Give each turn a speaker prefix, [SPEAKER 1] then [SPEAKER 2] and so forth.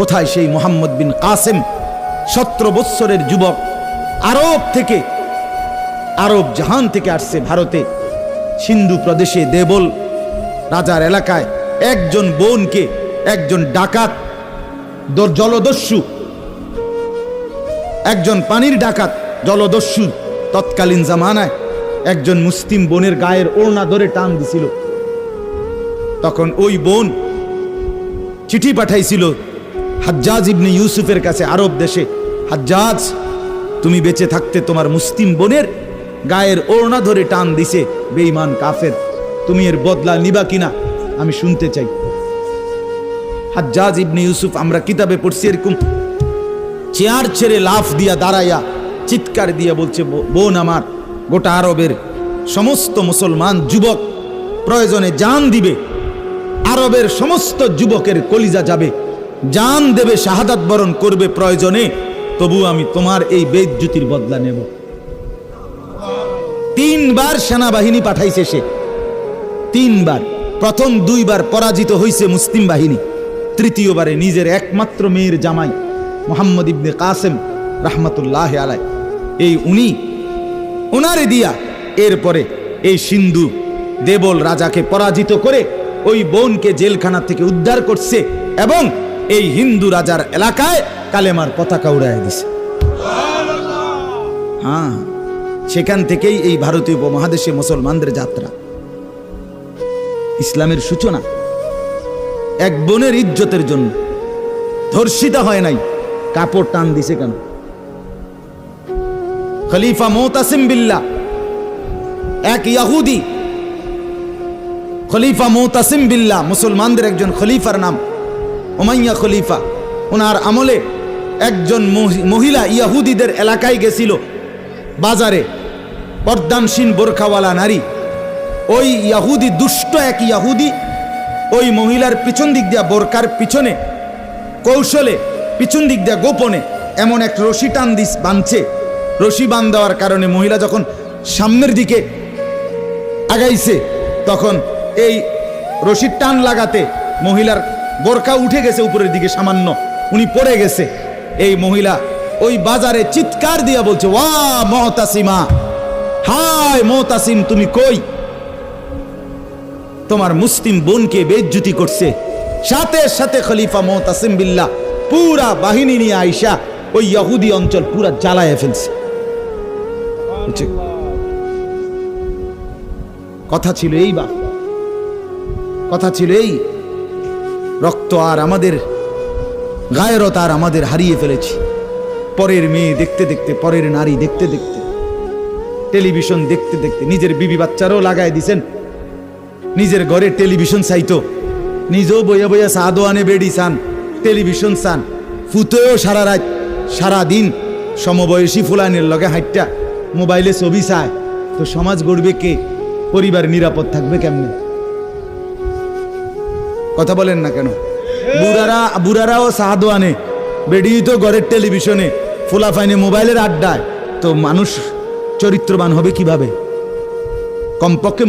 [SPEAKER 1] কোথায় সেই মোহাম্মদ বিন কাসেম 17 বৎসরের যুবক, আরব থেকে, আরব জাহান থেকে আসছে ভারতে, সিন্ধু প্রদেশে দেবল রাজার এলাকায় একজন বোনকে একজন ডাকাত, জলদস্যু, একজন পানির ডাকাত জলদস্যু তৎকালীন জামানায় একজন মুসলিম বোনের গায়ের ওড়না ধরে টান দিছিল। তখন ওই বোন চিঠি পাঠাইছিল হাজ্জাজ ইবনে ইউসুফের কাছে আরব দেশে, হাজ্জাজ তুমি বেঁচে থাকতে তোমার মুসলিম বোনের গায়ের ওড়না ধরে টান দিছে বেঈমান কাফের, তুমি এর বদলা নিবা কিনা আমি শুনতে চাই। হাজ্জাজ ইবনে ইউসুফ আমরা কিতাবে পড়ছি এরকম চেয়ার ছেড়ে লাফ দিয়া দাঁড়াইয়া চিৎকার দিয়া বলছে, বোন আমার, গোটা আরবের সমস্ত মুসলমান যুবক প্রয়োজনে জান দিবে, আরবের সমস্ত যুবকের কলিজা যাবে, জান দেবে, শাহাদাত বরণ করবে প্রয়োজনে, তবু আমি তোমার এই বেইজ্জতির বদলা নেব। 3 বার সেনাবাহিনী পাঠাইছে সে, 3 বার, প্রথম 2 বার পরাজিত হইছে মুসলিম বাহিনী, তৃতীয়বারে নিজের একমাত্র মেয়ের জামাই মোহাম্মদ ইবনে কাসেম রাহমাতুল্লাহ আলাইহি, এই উনি ওনারে দিয়া এরপরে এই সিন্ধু দেবল রাজাকে পরাজিত করে ওই বোনকে জেলখানা থেকে উদ্ধার করছে এবং এই হিন্দু রাজার এলাকায় কালেমার পতাকা উড়াইয়া দিছে। হ্যাঁ, সেখান থেকেই এই ভারতীয় উপমহাদেশে মুসলমানদের যাত্রা, ইসলামের সূচনা। এক বোনের ইজ্জতের জন্য ধর্ষিতা হয় নাই, কাপড় টান দিছে কেন? খলিফা মুতাসিম বিল্লাহ, এক ইহুদি খলিফা মুতাসিম বিল্লাহ, মুসলমানদের একজন খলিফার নাম উমাইয়া খলিফা, ওনার আমলে একজন মহিলা ইহুদিদের এলাকায় গেছিল বাজারে, পর্দানসীন বোরখাওয়ালা নারী, ওই ইহুদি, দুষ্ট এক ইহুদি ওই মহিলার পিছন দিক দিয়া, বোরকার পিছনে কৌশলে পিছন দিক দিয়া গোপনে এমন এক রশি টান দিস বাঁধছে, রশি বাঁধ দেওয়ার কারণে মহিলা যখন সামনের দিকে আগাইছে তখন এই রশির টান লাগাতে মহিলার বোরকা উঠে গেছে উপরের দিকে সামান্য, উনি পড়ে গেছে। এই মহিলা ওই বাজারে চিৎকার দিয়া বলছে, ওয়া মুতাসিমা, হায় মুতাসিম তুমি কই? তোমার মুসলিম বোনকে বেইজ্জতি করছে। সাথে সাথে খলিফা মুতাসিম বিল্লাহ পুরা বাহিনী নিয়ে আইসা ওই ইহুদি অঞ্চল পুরা জ্বালায় ফেলছে। কথা ছিল এই, বা কথা ছিল এই, রক্ত আর আমাদের গায়রত আর আমাদের হারিয়ে ফেলেছি। পরের মেয়ে দেখতে দেখতে, পরের নারী দেখতে দেখতে, টেলিভিশন দেখতে দেখতে, নিজের বিবি বাচ্চারও লাগাই দিছেন, নিজের ঘরে টেলিভিশন চাইতো, নিজেও বইয়া বইয়া সাদো আনে বেড়ি চান, টেলিভিশন চান, ফুতেও সারা রাত সারা দিন সমবয়সী ফুলানের লগে হাইটটা মোবাইলে ছবি চায়, তো সমাজ গড়বে কে? পরিবার নিরাপদ থাকবে কেমনে? কথা বলেন না কেন? বুড়ারাও সাদো আনে বেড়ি তো ঘরের টেলিভিশনে, ফুলা ফাইনে মোবাইলের আড্ডায়, তো মানুষ চরিত্রবান হবে কিভাবে? কমপক্ষে